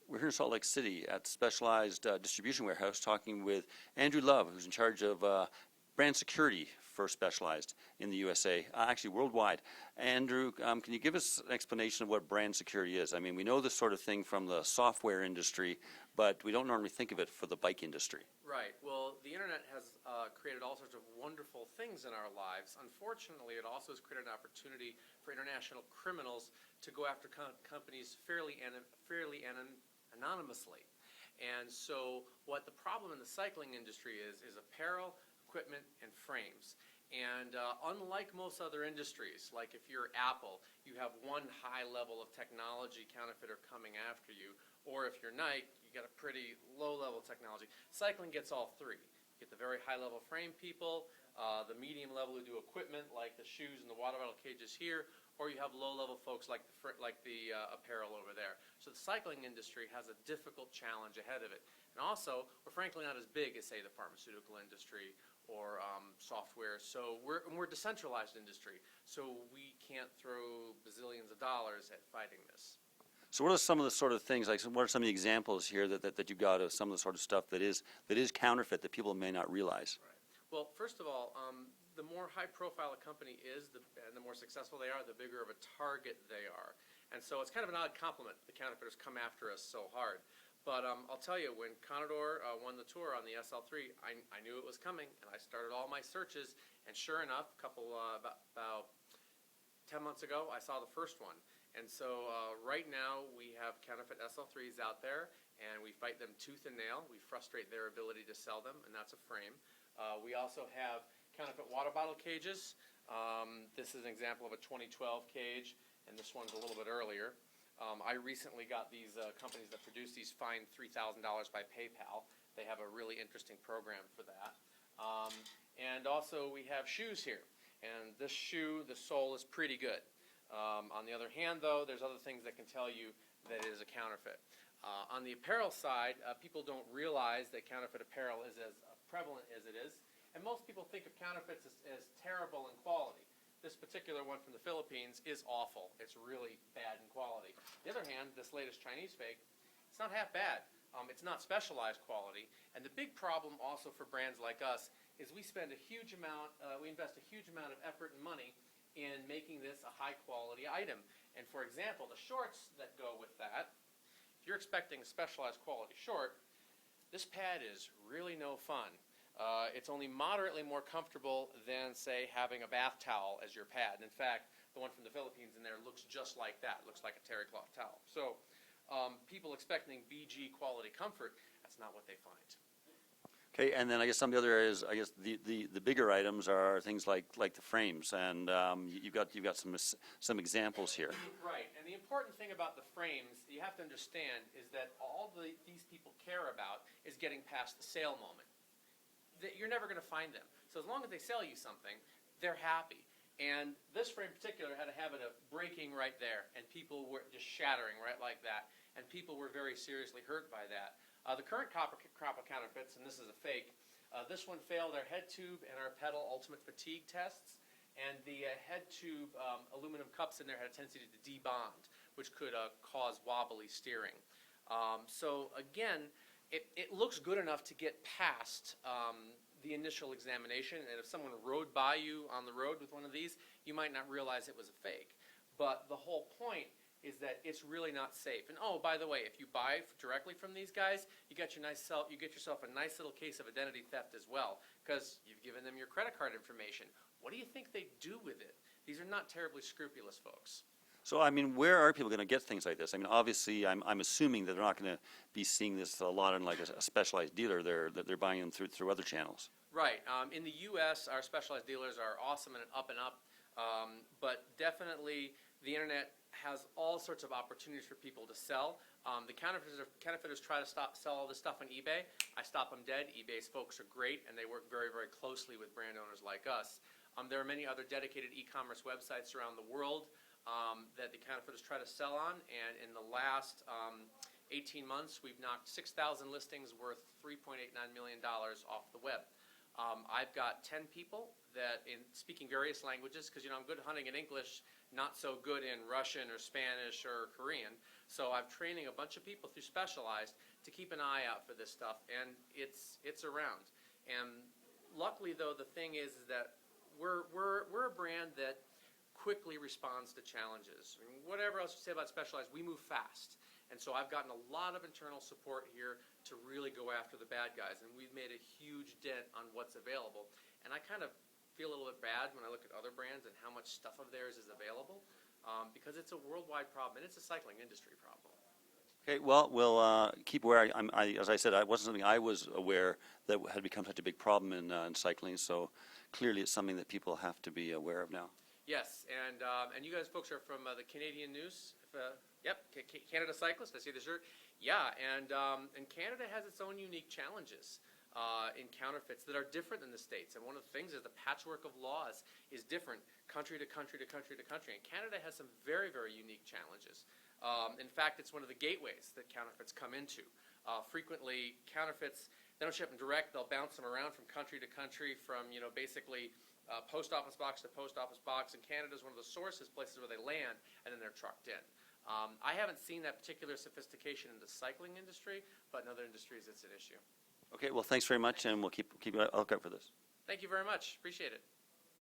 We're here in Salt Lake City at Specialized Distribution Warehouse talking with Andrew Love, who's in charge of brand security for Specialized in the USA, actually worldwide. Andrew, can you give us an explanation of what brand security is? I mean, we know this sort of thing from the software industry, but we don't normally think of it for the bike industry. Right. Well, the internet has created all sorts of wonderful things in our lives. Unfortunately, it also has created an opportunity for international criminals to go after companies fairly anonymously. And so what the problem in the cycling industry is apparel, equipment, and frames. And unlike most other industries, like if you're Apple, you have one high level of technology counterfeiter coming after you, or if you're Nike, you got a pretty low level technology. Cycling gets all three. You get the very high level frame people, the medium level who do equipment like the shoes and the water bottle cages here, or you have low level folks like the apparel over there. So the cycling industry has a difficult challenge ahead of it. And also, we're frankly not as big as, say, the pharmaceutical industry or software. So we're a decentralized industry. So we can't throw bazillions of dollars at fighting this. So what are some of the sort of things, like what are some of the examples here that you've got of some of the sort of stuff that is counterfeit that people may not realize? Right. Well, first of all, the more high profile a company is and the more successful they are, the bigger of a target they are. And so it's kind of an odd compliment the counterfeiters come after us so hard. But I'll tell you, when Contador won the Tour on the SL3, I knew it was coming, and I started all my searches, and sure enough, about 10 months ago, I saw the first one. And so right now, we have counterfeit SL3s out there, and we fight them tooth and nail. We frustrate their ability to sell them, and that's a frame. We also have counterfeit water bottle cages. This is an example of a 2012 cage, and this one's a little bit earlier. I recently got these companies that produce these fined $3,000 by PayPal. They have a really interesting program for that. And also we have shoes here. And this shoe, the sole is pretty good. On the other hand, though, there's other things that can tell you that it is a counterfeit. On the apparel side, people don't realize that counterfeit apparel is as prevalent as it is. And most people think of counterfeits as terrible in quality. This particular one from the Philippines is awful. It's really bad in quality. On the other hand, this latest Chinese fake, it's not half bad. It's not specialized quality. And the big problem also for brands like us is we invest a huge amount of effort and money in making this a high quality item. And for example, the shorts that go with that, if you're expecting a specialized quality short, this pad is really no fun. It's only moderately more comfortable than, say, having a bath towel as your pad. In fact, the one from the Philippines in there looks just like that. It looks like a terry cloth towel. So people expecting BG quality comfort, that's not what they find. Okay, and then I guess some of the other areas, I guess the bigger items are things like the frames, and you've got some examples here. Right, and the important thing about the frames you have to understand is that all these people care about is getting past the sale moment. You're never going to find them. So as long as they sell you something, they're happy. And this frame in particular had a habit of breaking right there, and people were just shattering right like that, and people were very seriously hurt by that. The current crop of counterfeits, and this is a fake, this one failed our head tube and our pedal ultimate fatigue tests, and the head tube aluminum cups in there had a tendency to debond, which could cause wobbly steering. So again, it looks good enough to get past the initial examination, and if someone rode by you on the road with one of these, you might not realize it was a fake. But the whole point is that it's really not safe. And oh, by the way, if you buy directly from these guys, you get yourself a nice little case of identity theft as well, because you've given them your credit card information. What do you think they do with it? These are not terribly scrupulous folks. So, I mean, where are people going to get things like this? I mean, obviously, I'm assuming that they're not going to be seeing this a lot in like a specialized dealer. They're buying them through other channels. Right. In the U.S., our specialized dealers are awesome and up and up, but definitely the internet has all sorts of opportunities for people to sell. The counterfeiters try to sell all this stuff on eBay. I stop them dead. eBay's folks are great, and they work very, very closely with brand owners like us. There are many other dedicated e-commerce websites around the world that the counterfeiters try to sell on, and in the last 18 months, we've knocked 6,000 listings worth $3.89 million off the web. I've got 10 people that, in speaking various languages, because I'm good hunting in English, not so good in Russian or Spanish or Korean. So I'm training a bunch of people through Specialized to keep an eye out for this stuff, and it's around. And luckily, though, the thing is that we're a brand that quickly responds to challenges. I mean, whatever else you say about Specialized, we move fast. And so I've gotten a lot of internal support here to really go after the bad guys, and we've made a huge dent on what's available. And I kind of feel a little bit bad when I look at other brands and how much stuff of theirs is available, because it's a worldwide problem, and it's a cycling industry problem. Okay, well, we'll keep aware. As I said, it wasn't something I was aware that had become such a big problem in cycling, so clearly it's something that people have to be aware of now. Yes, and you guys folks are from the Canadian News. Yep, Canada Cyclist. I see the shirt. Yeah, and Canada has its own unique challenges in counterfeits that are different than the States. And one of the things is the patchwork of laws is different country to country to country to country. And Canada has some very, very unique challenges. In fact, it's one of the gateways that counterfeits come into. Frequently, counterfeits, they don't ship them direct. They'll bounce them around from country to country, from basically post office box to post office box, and Canada is one of the sources, places where they land, and then they're trucked in. I haven't seen that particular sophistication in the cycling industry, but in other industries it's an issue. Okay, well, thanks very much, and we'll keep a lookout for this. Thank you very much. Appreciate it.